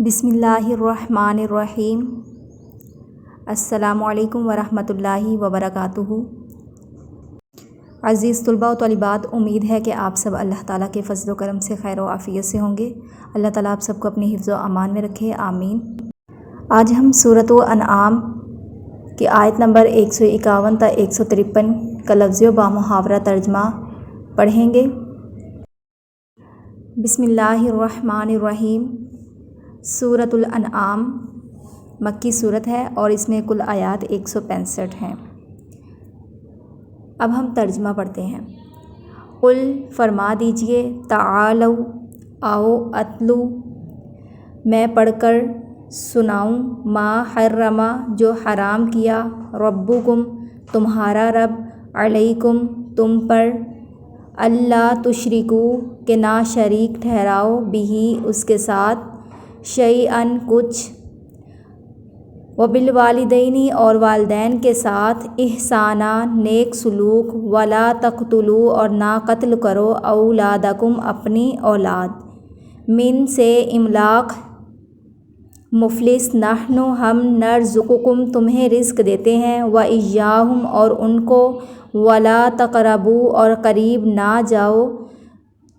بسم اللہ الرحمن الرحیم۔ السلام علیکم ورحمۃ اللہ وبرکاتہ۔ عزیز طلباء و طالبات، امید ہے کہ آپ سب اللہ تعالیٰ کے فضل و کرم سے خیر و عافیت سے ہوں گے۔ اللہ تعالیٰ آپ سب کو اپنی حفظ و امان میں رکھے، آمین۔ آج ہم سورۃ انعام کی آیت نمبر 151 تا 153 کا لفظی و بامحاورہ ترجمہ پڑھیں گے۔ بسم اللہ الرحمن الرحیم۔ سورۃ الانعام مکی صورت ہے اور اس میں کل آیات 165 ہیں۔ اب ہم ترجمہ پڑھتے ہیں۔ قل فرما دیجئے، تعالو آؤ، اتلو میں پڑھ کر سناؤں، ما حرما جو حرام کیا، ربکم تمہارا رب، علیکم تم پر، اللہ تشرکو کہ نہ شریک ٹھہراؤ، بہی اس کے ساتھ، شیئن کچھ، وبالوالدین اور والدین کے ساتھ، احسانا نیک سلوک، ولا تقتلوا اور نہ قتل کرو، اولادکم اپنی اولاد، من سے املاق مفلس، نحن ہم، نرزقکم تمہیں رزق دیتے ہیں، وإیاہم اور ان کو، ولا تقربوا اور قریب نہ جاؤ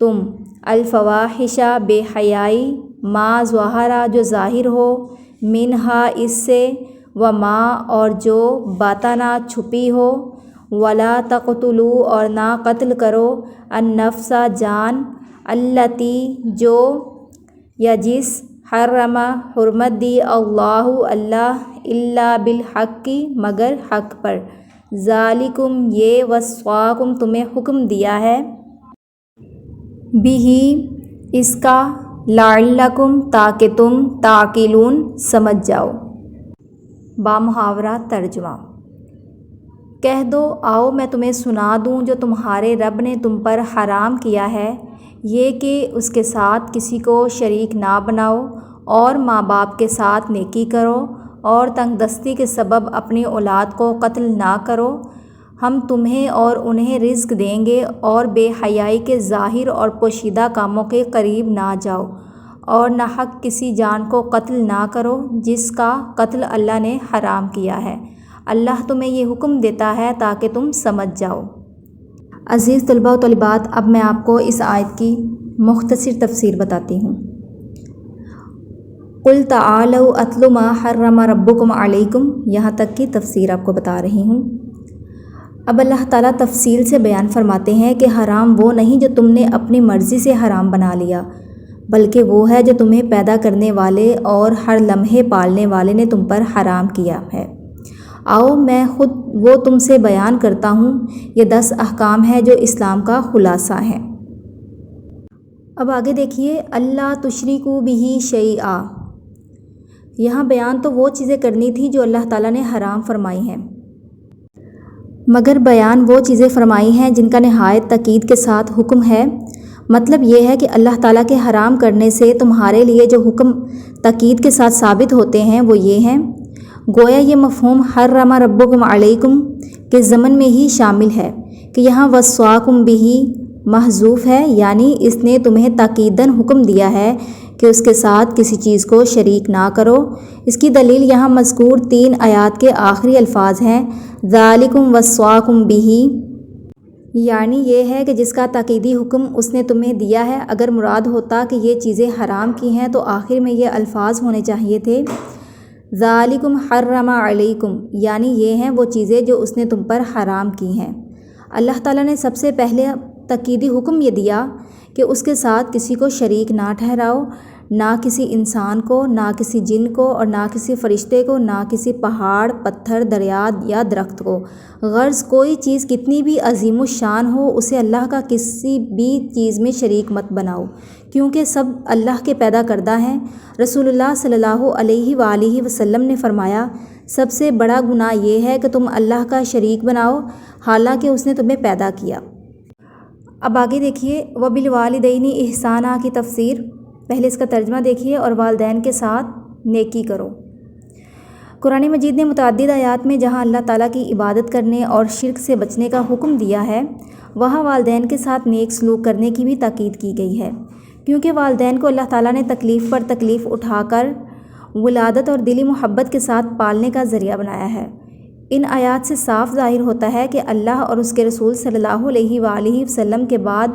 تم، الفواحش بے حیائی، ما ظہرا جو ظاہر ہو، منہا اس سے، وما اور جو باطنا چھپی ہو، ولا تقتلوا اور نہ قتل کرو، النفس جان، التی جو یا جس، حرم حرمت دی، اللہ الا بالحق مگر حق پر، ذالکم یہ، وصاکم تمہیں حکم دیا ہے، بہ اس کا، لعلکم تاکہ تم، تعقلون سمجھ جاؤ۔ بامحاورہ ترجمہ۔ کہہ دو، آؤ میں تمہیں سنا دوں جو تمہارے رب نے تم پر حرام کیا ہے، یہ کہ اس کے ساتھ کسی کو شریک نہ بناؤ، اور ماں باپ کے ساتھ نیکی کرو، اور تنگ دستی کے سبب اپنی اولاد کو قتل نہ کرو، ہم تمہیں اور انہیں رزق دیں گے، اور بے حیائی کے ظاہر اور پوشیدہ کاموں کے قریب نہ جاؤ، اور ناحق کسی جان کو قتل نہ کرو جس کا قتل اللہ نے حرام کیا ہے، اللہ تمہیں یہ حکم دیتا ہے تاکہ تم سمجھ جاؤ۔ عزیز طلباء و طالبات، اب میں آپ کو اس آیت کی مختصر تفسیر بتاتی ہوں۔ قل تعالوا اتل ما حرم ربکم علیکم، یہاں تک کی تفسیر آپ کو بتا رہی ہوں۔ اب اللہ تعالیٰ تفصیل سے بیان فرماتے ہیں کہ حرام وہ نہیں جو تم نے اپنی مرضی سے حرام بنا لیا، بلکہ وہ ہے جو تمہیں پیدا کرنے والے اور ہر لمحے پالنے والے نے تم پر حرام کیا ہے۔ آؤ میں خود وہ تم سے بیان کرتا ہوں، یہ 10 احکام ہے جو اسلام کا خلاصہ ہے۔ اب آگے دیکھیے، اللہ تشرکوا بہ شیئا، یہاں بیان تو وہ چیزیں کرنی تھی جو اللہ تعالیٰ نے حرام فرمائی ہیں، مگر بیان وہ چیزیں فرمائی ہیں جن کا نہایت تاکید کے ساتھ حکم ہے۔ مطلب یہ ہے کہ اللہ تعالیٰ کے حرام کرنے سے تمہارے لیے جو حکم تاکید کے ساتھ ثابت ہوتے ہیں وہ یہ ہیں۔ گویا یہ مفہوم حرم ربکم علیکم کے ضمن میں ہی شامل ہے کہ یہاں وصاکم بہ محذوف ہے، یعنی اس نے تمہیں تاکیداً حکم دیا ہے کہ اس کے ساتھ کسی چیز کو شریک نہ کرو۔ اس کی دلیل یہاں مذکور 3 آیات کے آخری الفاظ ہیں، ذالکم وصاکم بہ، یعنی یہ ہے کہ جس کا تاکیدی حکم اس نے تمہیں دیا ہے۔ اگر مراد ہوتا کہ یہ چیزیں حرام کی ہیں تو آخر میں یہ الفاظ ہونے چاہیے تھے، ذالکم حرم علیکم، یعنی یہ ہیں وہ چیزیں جو اس نے تم پر حرام کی ہیں۔ اللہ تعالیٰ نے سب سے پہلے تاکیدی حکم یہ دیا کہ اس کے ساتھ کسی کو شریک نہ ٹھہراؤ، نہ کسی انسان کو، نہ کسی جن کو، اور نہ کسی فرشتے کو، نہ کسی پہاڑ، پتھر، دریا یا درخت کو۔ غرض کوئی چیز کتنی بھی عظیم الشان ہو، اسے اللہ کا کسی بھی چیز میں شریک مت بناؤ، کیونکہ سب اللہ کے پیدا کردہ ہیں۔ رسول اللہ صلی اللہ علیہ وآلہ وسلم نے فرمایا، سب سے بڑا گناہ یہ ہے کہ تم اللہ کا شریک بناؤ حالانکہ اس نے تمہیں پیدا کیا۔ اب آگے دیکھیے، وبالوالدین احسانا کی تفسیر۔ پہلے اس کا ترجمہ دیکھیے، اور والدین کے ساتھ نیکی کرو۔ قرآن مجید نے متعدد آیات میں جہاں اللہ تعالیٰ کی عبادت کرنے اور شرک سے بچنے کا حکم دیا ہے، وہاں والدین کے ساتھ نیک سلوک کرنے کی بھی تاکید کی گئی ہے۔ کیونکہ والدین کو اللہ تعالیٰ نے تکلیف پر تکلیف اٹھا کر ولادت اور دلی محبت کے ساتھ پالنے کا ذریعہ بنایا ہے۔ ان آیات سے صاف ظاہر ہوتا ہے کہ اللہ اور اس کے رسول صلی اللہ علیہ وآلہ وسلم کے بعد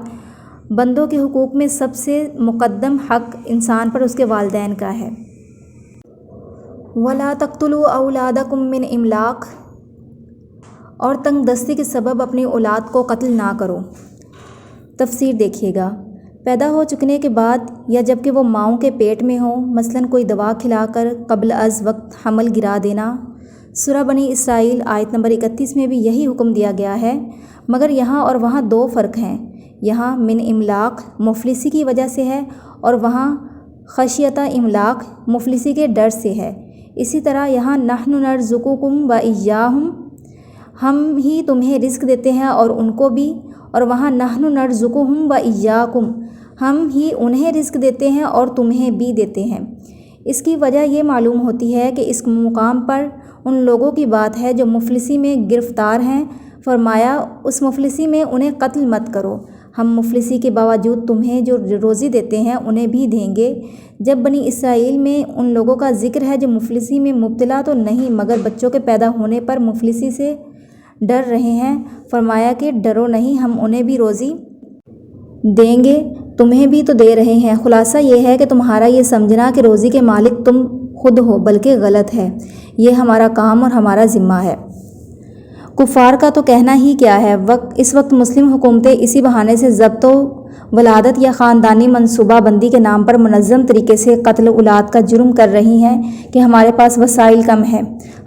بندوں کے حقوق میں سب سے مقدم حق انسان پر اس کے والدین کا ہے۔ وَلَا تَقْتُلُوا أَوْلَادَكُم مِّنْ إِمْلَاقٍ، اور تنگ دستی کے سبب اپنی اولاد کو قتل نہ کرو۔ تفسیر دیکھیے گا۔ پیدا ہو چکنے کے بعد یا جب کہ وہ ماؤں کے پیٹ میں ہوں، مثلاً کوئی دوا کھلا کر قبل از وقت حمل گرا دینا۔ سورہ بنی اسرائیل آیت نمبر 31 میں بھی یہی حکم دیا گیا ہے، مگر یہاں اور وہاں دو فرق ہیں۔ یہاں من املاق مفلسی کی وجہ سے ہے اور وہاں خشیۃ املاق مفلسی کے ڈر سے ہے۔ اسی طرح یہاں نحن نرزقکم و ایاہم، ہم ہی تمہیں رزق دیتے ہیں اور ان کو بھی، اور وہاں نحن نرزقہم و ایاکم، ہم ہی انہیں رزق دیتے ہیں اور تمہیں بھی دیتے ہیں۔ اس کی وجہ یہ معلوم ہوتی ہے کہ اس مقام پر ان لوگوں کی بات ہے جو مفلسی میں گرفتار ہیں۔ فرمایا اس مفلسی میں انہیں قتل مت کرو، ہم مفلسی کے باوجود تمہیں جو روزی دیتے ہیں انہیں بھی دیں گے۔ جب بنی اسرائیل میں ان لوگوں کا ذکر ہے جو مفلسی میں مبتلا تو نہیں مگر بچوں کے پیدا ہونے پر مفلسی سے ڈر رہے ہیں، فرمایا کہ ڈرو نہیں، ہم انہیں بھی روزی دیں گے، تمہیں بھی تو دے رہے ہیں۔ خلاصہ یہ ہے کہ تمہارا یہ سمجھنا کہ روزی کے مالک تم خود ہو بلکہ غلط ہے، یہ ہمارا کام اور ہمارا ذمہ ہے۔ کفار کا تو کہنا ہی کیا ہے، اس وقت مسلم حکومتیں اسی بہانے سے ضبط و ولادت یا خاندانی منصوبہ بندی کے نام پر منظم طریقے سے قتل اولاد کا جرم کر رہی ہیں کہ ہمارے پاس وسائل کم ہیں،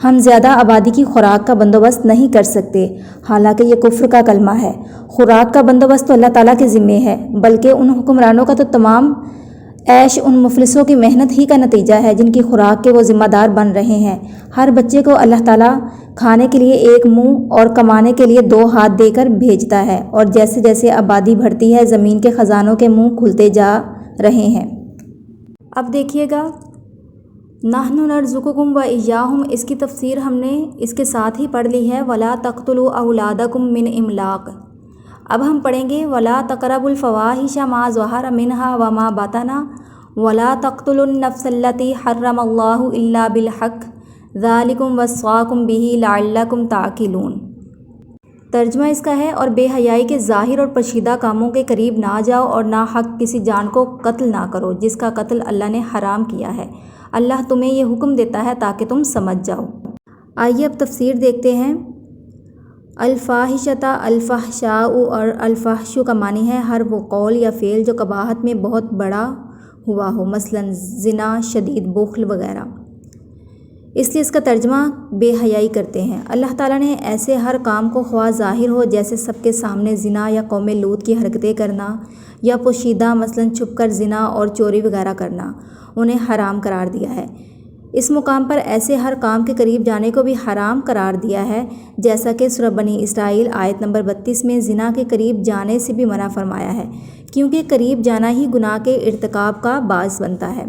ہم زیادہ آبادی کی خوراک کا بندوبست نہیں کر سکتے، حالانکہ یہ کفر کا کلمہ ہے۔ خوراک کا بندوبست تو اللہ تعالیٰ کے ذمے ہے، بلکہ ان حکمرانوں کا تو تمام عیش ان مفلسوں کی محنت ہی کا نتیجہ ہے جن کی خوراک کے وہ ذمہ دار بن رہے ہیں۔ ہر بچے کو اللہ تعالیٰ کھانے کے لیے ایک منہ اور کمانے کے لیے دو ہاتھ دے کر بھیجتا ہے، اور جیسے جیسے آبادی بڑھتی ہے زمین کے خزانوں کے منہ کھلتے جا رہے ہیں۔ اب دیکھیے گا نحن نرزقکم و ایاہم، اس کی تفسیر ہم نے اس کے ساتھ ہی پڑھ لی ہے، ولا تقتلوا اولادکم من املاق۔ اب ہم پڑھیں گے ولا تقربوا الفواحش ما ظہر منها وما بطن ولا تقتلوا النفس التي حرم اللہ الا بالحق ذالکم وصاکم بہ لعلکم تعقلون۔ ترجمہ اس کا ہے، اور بے حیائی کے ظاہر اور پوشیدہ کاموں کے قریب نہ جاؤ اور ناحق کسی جان کو قتل نہ کرو جس کا قتل اللہ نے حرام کیا ہے، اللہ تمہیں یہ حکم دیتا ہے تاکہ تم سمجھ جاؤ۔ آئیے اب تفسیر دیکھتے ہیں۔ الفاحشۃ الفحشاء، اور الفحش کا معنی ہے ہر وہ قول یا فعل جو قباحت میں بہت بڑا ہوا ہو، مثلاً زنا، شدید بخل وغیرہ، اس لیے اس کا ترجمہ بے حیائی کرتے ہیں۔ اللہ تعالیٰ نے ایسے ہر کام کو خواہ ظاہر ہو جیسے سب کے سامنے زنا یا قوم لوط کی حرکتیں کرنا، یا پوشیدہ مثلاً چھپ کر زنا اور چوری وغیرہ کرنا، انہیں حرام قرار دیا ہے۔ اس مقام پر ایسے ہر کام کے قریب جانے کو بھی حرام قرار دیا ہے، جیسا کہ سورہ بنی اسرائیل آیت نمبر 32 میں زنا کے قریب جانے سے بھی منع فرمایا ہے، کیونکہ قریب جانا ہی گناہ کے ارتکاب کا باعث بنتا ہے۔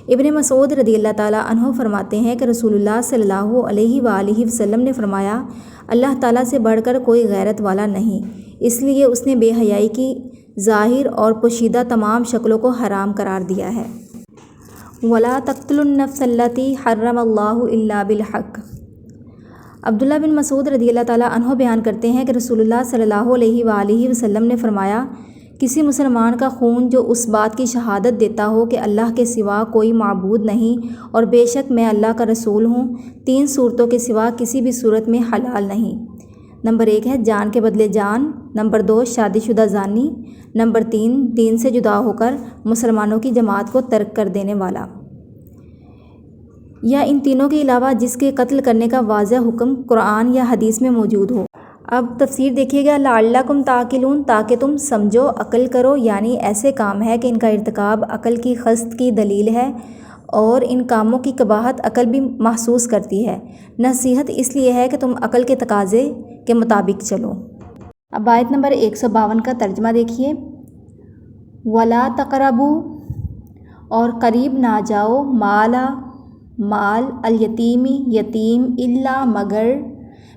ابن مسعود رضی اللہ تعالیٰ عنہ فرماتے ہیں کہ رسول اللہ صلی اللہ علیہ وآلہ وسلم نے فرمایا، اللہ تعالیٰ سے بڑھ کر کوئی غیرت والا نہیں، اس لیے اس نے بے حیائی کی ظاہر اور پوشیدہ تمام شکلوں کو حرام قرار دیا ہے۔ وَلَا تَقْتُلُوا النَّفْسَ الَّتِي حَرَّمَ اللَّهُ إِلَّا بِالْحَقِّ۔ عبداللہ بن مسعود رضی اللہ تعالیٰ عنہ بیان کرتے ہیں کہ رسول اللہ صلی اللہ علیہ وآلہ وسلم نے فرمایا، کسی مسلمان کا خون جو اس بات کی شہادت دیتا ہو کہ اللہ کے سوا کوئی معبود نہیں اور بے شک میں اللہ کا رسول ہوں، 3 صورتوں کے سوا کسی بھی صورت میں حلال نہیں۔ نمبر 1 ہے جان کے بدلے جان، نمبر 2 شادی شدہ زانی، نمبر 3 دین سے جدا ہو کر مسلمانوں کی جماعت کو ترک کر دینے والا، یا ان تینوں کے علاوہ جس کے قتل کرنے کا واضح حکم قرآن یا حدیث میں موجود ہو۔ اب تفسیر دیکھیے گا، لعلکم تعقلون، تاکہ تم سمجھو، عقل کرو، یعنی ایسے کام ہے کہ ان کا ارتکاب عقل کی خست کی دلیل ہے اور ان کاموں کی قباحت عقل بھی محسوس کرتی ہے۔ نصیحت اس لیے ہے کہ تم عقل کے تقاضے کے مطابق چلو۔ اب آیت نمبر 152 کا ترجمہ دیکھیے، وَلَا تَقْرَبُوا، اور قریب نہ جاؤ، مال الیتیمی، یتیم، الا مگر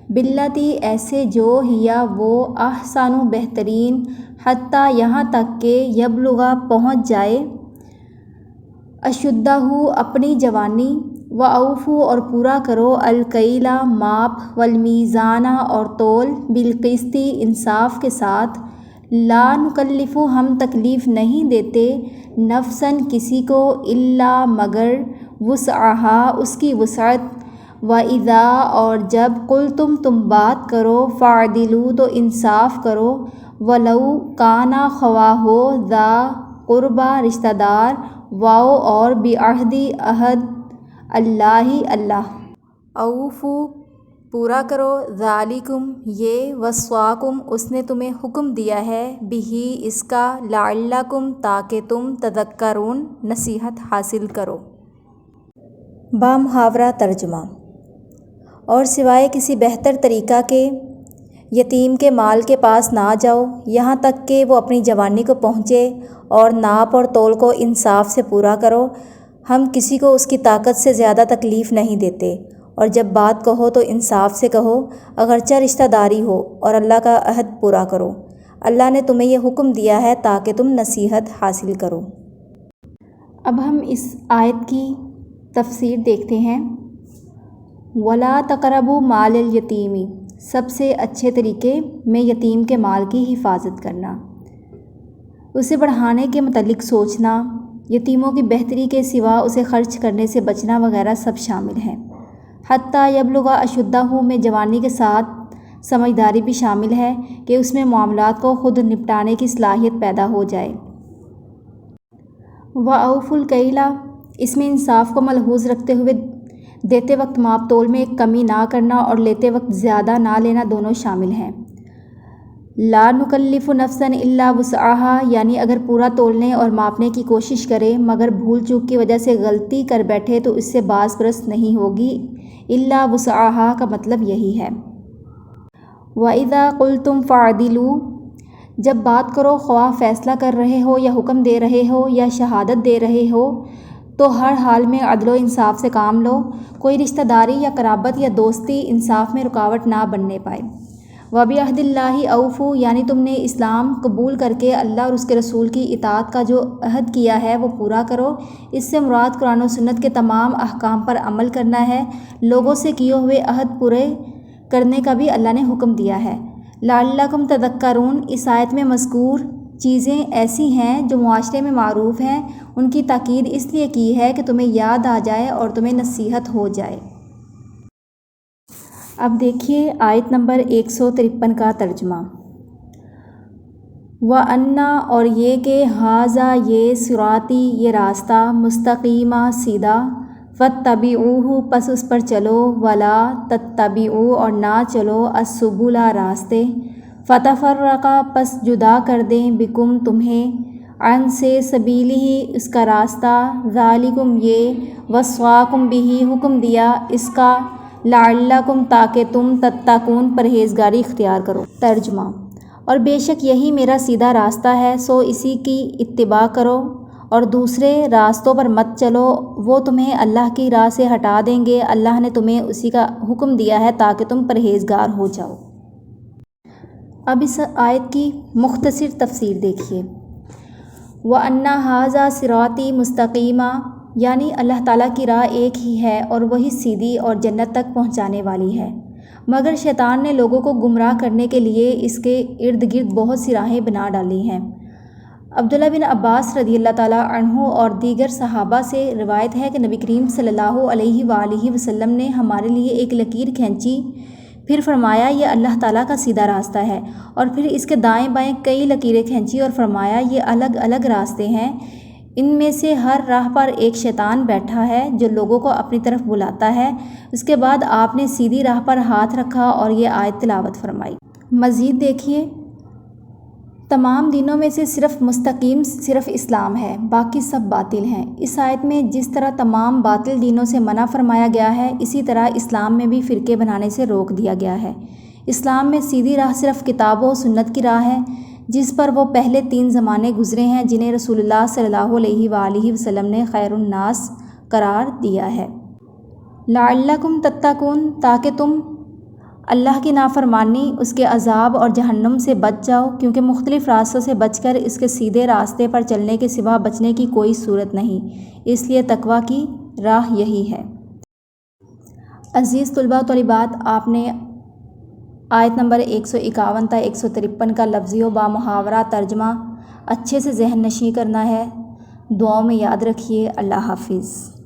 بلتی ایسے جو ہیا وہ احسن بہترین حتیٰ یہاں تک کہ یبلغا پہنچ جائے اشدہ اپنی جوانی واوفوا اور پورا کرو الکیلا ماپ والمیزان اور تول بالقسط انصاف کے ساتھ لا نکلف ہم تکلیف نہیں دیتے نفساً کسی کو الا مگر وسعہا اس کی وسعت وَإِذَا اور جب قلتم تم بات کرو فَاعْدِلُوا تو انصاف کرو وَلَوْ كَانَ خواہ ہو ذا قربا رشتہ دار واؤ اور بعہد عہد اللہ اللہ اوفو پورا کرو ذالکم یہ وصاکم اس نے تمہیں حکم دیا ہے بہی اس کا لعلکم تاکہ تم تذکرون نصیحت حاصل کرو۔ بامحاورہ ترجمہ۔ اور سوائے کسی بہتر طریقہ کے یتیم کے مال کے پاس نہ جاؤ یہاں تک کہ وہ اپنی جوانی کو پہنچے اور ناپ اور تول کو انصاف سے پورا کرو۔ ہم کسی کو اس کی طاقت سے زیادہ تکلیف نہیں دیتے، اور جب بات کہو تو انصاف سے کہو اگرچہ رشتہ داری ہو، اور اللہ کا عہد پورا کرو۔ اللہ نے تمہیں یہ حکم دیا ہے تاکہ تم نصیحت حاصل کرو۔ اب ہم اس آیت کی تفسیر دیکھتے ہیں۔ وَلَا تَقْرَبُوا مَالَ الْيَتِيمِ سب سے اچھے طریقے میں یتیم کے مال کی حفاظت کرنا، اسے بڑھانے کے متعلق سوچنا، یتیموں کی بہتری کے سوا اسے خرچ کرنے سے بچنا وغیرہ سب شامل ہیں۔ حتیٰ یبلغ اشدہ میں جوانی کے ساتھ سمجھداری بھی شامل ہے کہ اس میں معاملات کو خود نپٹانے کی صلاحیت پیدا ہو جائے۔ وَأَوْفُوا الْكَيْلَ اس میں انصاف کو ملحوظ رکھتے ہوئے دیتے وقت ماپ تول میں ایک کمی نہ کرنا اور لیتے وقت زیادہ نہ لینا دونوں شامل ہیں۔ لا نکلف نفسا الا وسعها یعنی اگر پورا تولنے اور ماپنے کی کوشش کرے مگر بھول چوک کی وجہ سے غلطی کر بیٹھے تو اس سے باز پرست نہیں ہوگی۔ الا وسعها کا مطلب یہی ہے۔ وَإِذَا قُلْتُمْ فَاعْدِلُوا جب بات کرو خواہ فیصلہ کر رہے ہو یا حکم دے رہے ہو یا شہادت دے رہے ہو تو ہر حال میں عدل و انصاف سے کام لو، کوئی رشتہ داری یا قرابت یا دوستی انصاف میں رکاوٹ نہ بننے پائے۔ وَبِعَہْدِ اللَّهِ أَوْفُوا یعنی تم نے اسلام قبول کر کے اللہ اور اس کے رسول کی اطاعت کا جو عہد کیا ہے وہ پورا کرو۔ اس سے مراد قرآن و سنت کے تمام احکام پر عمل کرنا ہے۔ لوگوں سے کیے ہوئے عہد پورے کرنے کا بھی اللہ نے حکم دیا ہے۔ لعلکم تذکرون اس آیت میں مذکور چیزیں ایسی ہیں جو معاشرے میں معروف ہیں، ان کی تاکید اس لیے کی ہے کہ تمہیں یاد آ جائے اور تمہیں نصیحت ہو جائے۔ اب دیکھیے آیت نمبر 153 کا ترجمہ۔ وَأَنَّ اور یہ کہ ہٰذَا یہ صراطی یہ راستہ مستقیمہ سیدھا فاتبعوہ پس اس پر چلو ولا تتبعوا اور نہ چلو السبل راستے فتفرق پس جدا کر دیں بکم تمہیں عن سے سبیلہ اس کا راستہ ذالکم یہ وصاکم بہ حکم دیا اس کا لعلکم تاکہ تم تتقون پرہیزگاری اختیار کرو۔ ترجمہ۔ اور بے شک یہی میرا سیدھا راستہ ہے سو اسی کی اتباع کرو اور دوسرے راستوں پر مت چلو، وہ تمہیں اللہ کی راہ سے ہٹا دیں گے۔ اللہ نے تمہیں اسی کا حکم دیا ہے تاکہ تم پرہیزگار ہو جاؤ۔ اب اس آیت کی مختصر تفسیر دیکھیے۔ وَأَنَّ هَٰذَا صِرَاطِي مُسْتَقِيمًا یعنی اللہ تعالیٰ کی راہ ایک ہی ہے اور وہی سیدھی اور جنت تک پہنچانے والی ہے، مگر شیطان نے لوگوں کو گمراہ کرنے کے لیے اس کے ارد گرد بہت سی راہیں بنا ڈالی ہیں۔ عبداللہ بن عباس رضی اللہ تعالیٰ عنہ اور دیگر صحابہ سے روایت ہے کہ نبی کریم صلی اللہ علیہ وآلہ وسلم نے ہمارے لیے ایک لکیر کھینچی، پھر فرمایا یہ اللہ تعالیٰ کا سیدھا راستہ ہے، اور پھر اس کے دائیں بائیں کئی لکیریں کھینچی اور فرمایا یہ الگ الگ راستے ہیں، ان میں سے ہر راہ پر ایک شیطان بیٹھا ہے جو لوگوں کو اپنی طرف بلاتا ہے۔ اس کے بعد آپ نے سیدھی راہ پر ہاتھ رکھا اور یہ آیت تلاوت فرمائی۔ مزید دیکھیے، تمام دینوں میں سے صرف مستقیم صرف اسلام ہے، باقی سب باطل ہیں۔ اس آیت میں جس طرح تمام باطل دینوں سے منع فرمایا گیا ہے اسی طرح اسلام میں بھی فرقے بنانے سے روک دیا گیا ہے۔ اسلام میں سیدھی راہ صرف کتاب و سنت کی راہ ہے جس پر وہ پہلے 3 زمانے گزرے ہیں جنہیں رسول اللہ صلی اللہ علیہ وآلہ وسلم نے خیر الناس قرار دیا ہے۔ لعلکم تتقون تاکہ تم اللہ کی نافرمانی، اس کے عذاب اور جہنم سے بچ جاؤ، کیونکہ مختلف راستوں سے بچ کر اس کے سیدھے راستے پر چلنے کے سوا بچنے کی کوئی صورت نہیں، اس لیے تقویٰ کی راہ یہی ہے۔ عزیز طلباء و طالبات، آپ نے آیت نمبر 151 تا 153 کا لفظی و بامحاورہ ترجمہ اچھے سے ذہن نشین کرنا ہے۔ دعاؤں میں یاد رکھیے۔ اللہ حافظ۔